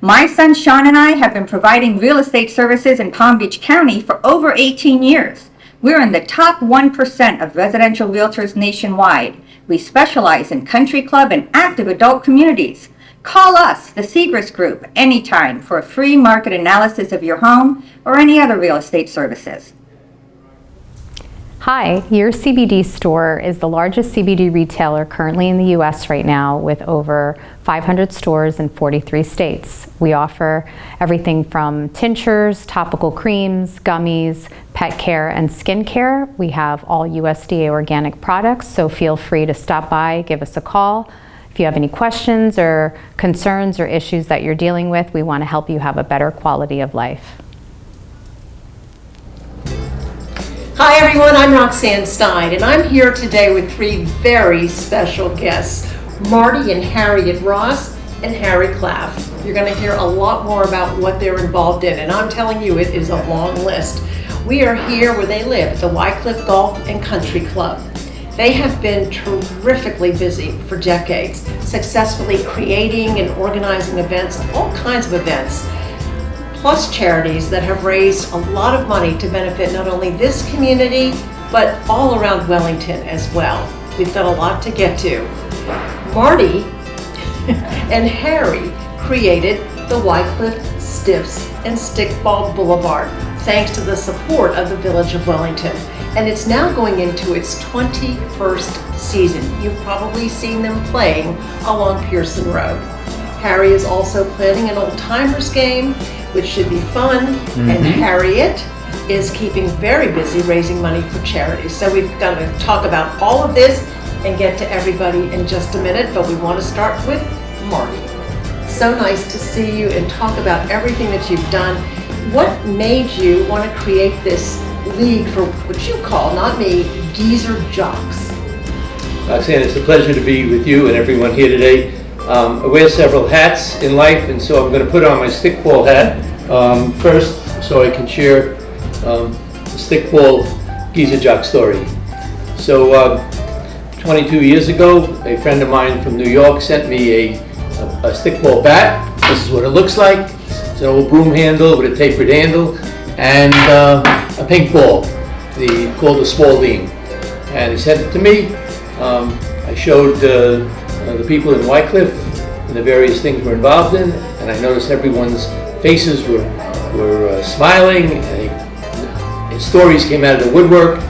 My son Sean and I have been providing real estate services in Palm Beach County for over 18 years. We're in the top 1% of residential realtors nationwide. We specialize in country club and active adult communities. Call us, the Segrist Group, anytime for a free market analysis of your home or any other real estate services. Hi, your CBD Store is the largest CBD retailer currently in the U.S. right now with over 500 stores in 43 states. We offer everything from tinctures, topical creams, gummies, pet care, and skincare. We have all USDA organic products, so feel free to stop by, give us a call. If you have any questions or concerns or issues that you're dealing with, we want to help you have a better quality of life. Hi everyone, I'm Roxanne Stein, and I'm here today with three very special guests, Marty and Harttiet Ross and Harry Klaff. You're going to hear a lot more about what they're involved in, and I'm telling you, it is a long list. We are here where they live, the Wycliffe Golf and Country Club. They have been terrifically busy for decades, successfully creating and organizing events, all kinds of events, plus charities that have raised a lot of money to benefit not only this community, but all around Wellington as well. We've got a lot to get to. Marty and Harry created the Wycliffe Stiffs and Stickball Boulevard, thanks to the support of the Village of Wellington. And it's now going into its 21st season. You've probably seen them playing along Pearson Road. Harry is also planning an old-timers game, which should be fun, and Harttiet is keeping very busy raising money for charities. So we've got to talk about all of this and get to everybody in just a minute, but we want to start with Marty. So nice to see you and talk about everything that you've done. What made you want to create this league for what you call, not me, geezer jocks? Roxanne, it's a pleasure to be with you and everyone here today. I wear several hats in life, and so I'm going to put on my stickball hat first so I can share the stickball geezer jock story. So 22 years ago, a friend of mine from New York sent me a stickball bat. This is what it looks like. It's an old broom handle with a tapered handle and a pink ball, called a Spalding. And he sent it to me. I showed the people in Wycliffe and the various things we're involved in, and I noticed everyone's faces were smiling, and stories came out of the woodwork,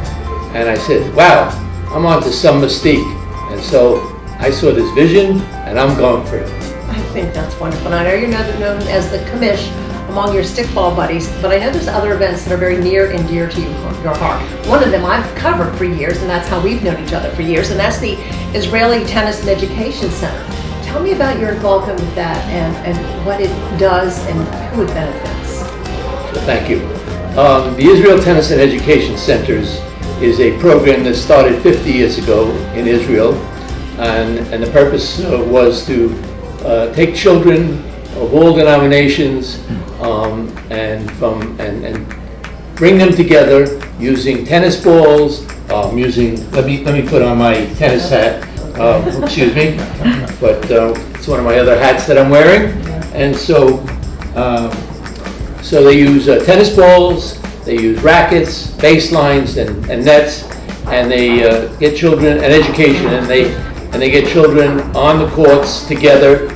and I said, wow, I'm onto some mystique. And so I saw this vision, and I'm going for it. I think that's wonderful. I know you're known as the commish among your stickball buddies, but I know there's other events that are very near and dear to your heart. One of them I've covered for years, and that's how we've known each other for years, and that's the Israeli Tennis and Education Center. Tell me about your involvement with that and what it does and who it benefits. So thank you. The Israel Tennis and Education Centers is a program that started 50 years ago in Israel, and the purpose was to take children of all denominations and bring them together using tennis balls. Let me put on my tennis hat. Excuse me, but it's one of my other hats that I'm wearing. And so they use tennis balls, they use rackets, baselines, and nets, and they get children an education, and they get children on the courts together,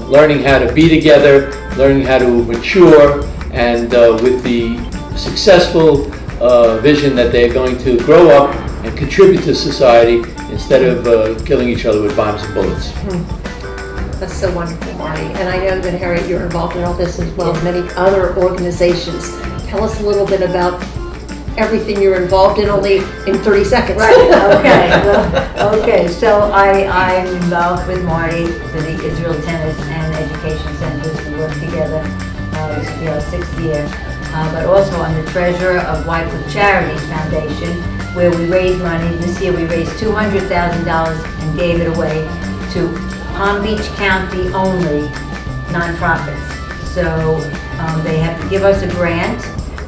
learning how to be together, learning how to mature, and with the successful vision that they're going to grow up and contribute to society instead of killing each other with bombs and bullets. That's so wonderful, Marty. And I know that, Harriet, you're involved in all this as well as many other organizations. Tell us a little bit about everything you're involved in, only in 30 seconds. Right, okay. So I'm involved with Marty for the Israel Tennis and Education Centers. We work together. This will be our 6th year. But also I'm the treasurer of Wycliffe Charities Foundation, where we raise money. This year we raised $200,000 and gave it away to Palm Beach County only nonprofits. So they have to give us a grant,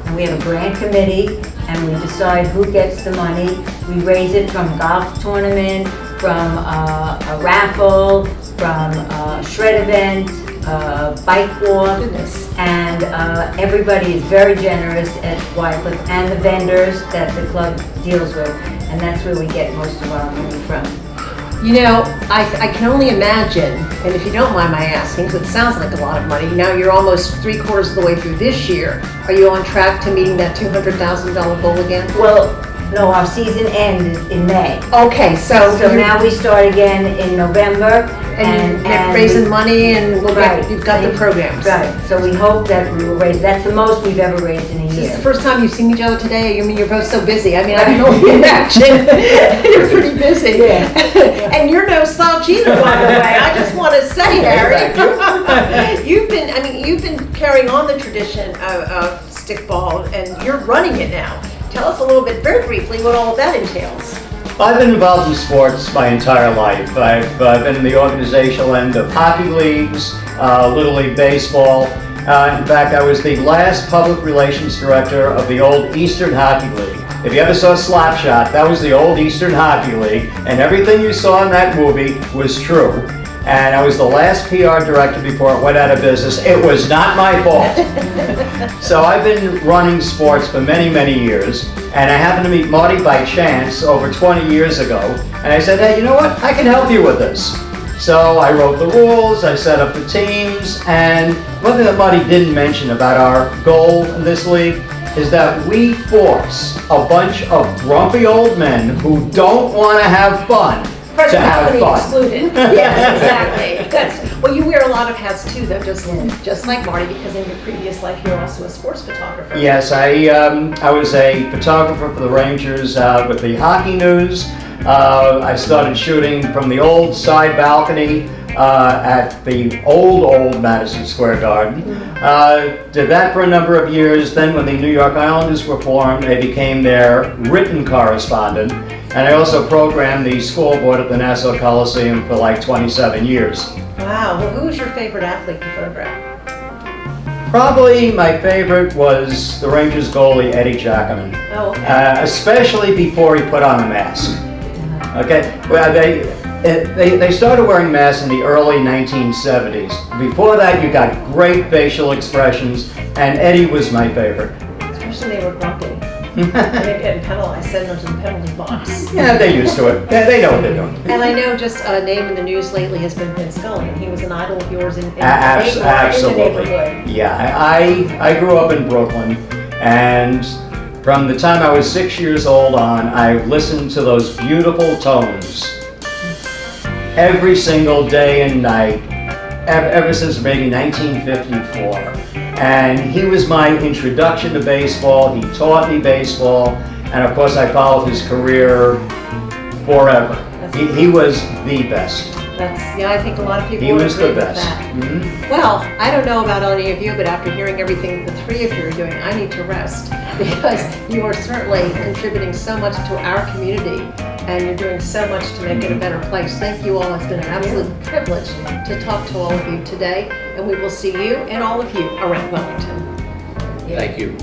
and we have a grant committee, and we decide who gets the money. We raise it from a golf tournament, from a raffle, from a shred event, bike walk. Goodness. And everybody is very generous at Wycliffe, and the vendors that the club deals with, and that's where we get most of our money from. You know, I can only imagine, and if you don't mind my asking, because it sounds like a lot of money, now you're almost 3/4 of the way through this year. Are you on track to meeting that $200,000 goal again? Well, no, our season ended in May. Okay, so you're now we start again in November. and you're raising money, and Right. you've got the programs. Right, so we hope that we will raise, that's the most we've ever raised in a Is this year. the first time you've seen each other today? I mean, you're both so busy. I mean, I can only imagine. You're pretty busy. Yeah. And you're no slouch either, by the way. I just want to say, Harry, you've been carrying on the tradition of stickball, and you're running it now. Tell us a little bit, very briefly, what all of that entails. I've been involved in sports my entire life. I've been in the organizational end of hockey leagues, Little League Baseball. In fact, I was the last public relations director of the old Eastern Hockey League. If you ever saw Slapshot, that was the old Eastern Hockey League, and everything you saw in that movie was true. And I was the last PR director before it went out of business. It was not my fault. So I've been running sports for many, many years, and I happened to meet Marty by chance over 20 years ago, and I said, hey, you know what? I can help you with this. So I wrote the rules, I set up the teams, and one thing that Marty didn't mention about our goal in this league is that we force a bunch of grumpy old men who don't want to have fun to have Personality fun. excluded. Yes, exactly. Well, you wear a lot of hats too, though, just like Marty, because in your previous life, you're also a sports photographer. Yes, I was a photographer for the Rangers with the Hockey News. I started shooting from the old side balcony at the old Madison Square Garden. Did that for a number of years. Then when the New York Islanders were formed, I became their written correspondent. And I also programmed the scoreboard at the Nassau Coliseum for like 27 years. Wow. Well, who was your favorite athlete to photograph? Probably my favorite was the Rangers goalie, Eddie Jackman. Oh, okay. Especially before he put on a mask. Okay, well, they started wearing masks in the early 1970s. Before that, you got great facial expressions, and Eddie was my favorite. Especially they were grumpy. And they're getting penalized, send them to the penalty box. Yeah, they're used to it. They know what they're doing. And I know just a name in the news lately has been Vince Scully, and he was an idol of yours in the Absolutely. neighborhood. Yeah, I grew up in Brooklyn, and from the time I was 6 years old on, I listened to those beautiful tones every single day and night, ever since maybe 1954. And he was my introduction to baseball. He taught me baseball, and of course I followed his career forever. He was the best. Yeah, I think a lot of people He would was agree the with best. that. Mhm. Well, I don't know about any of you, but after hearing everything the three of you are doing, I need to rest because you are certainly contributing so much to our community, and you're doing so much to make it a better place. Thank you all. It's been an absolute privilege to talk to all of you today, and we will see you and all of you around Wellington. Thank you.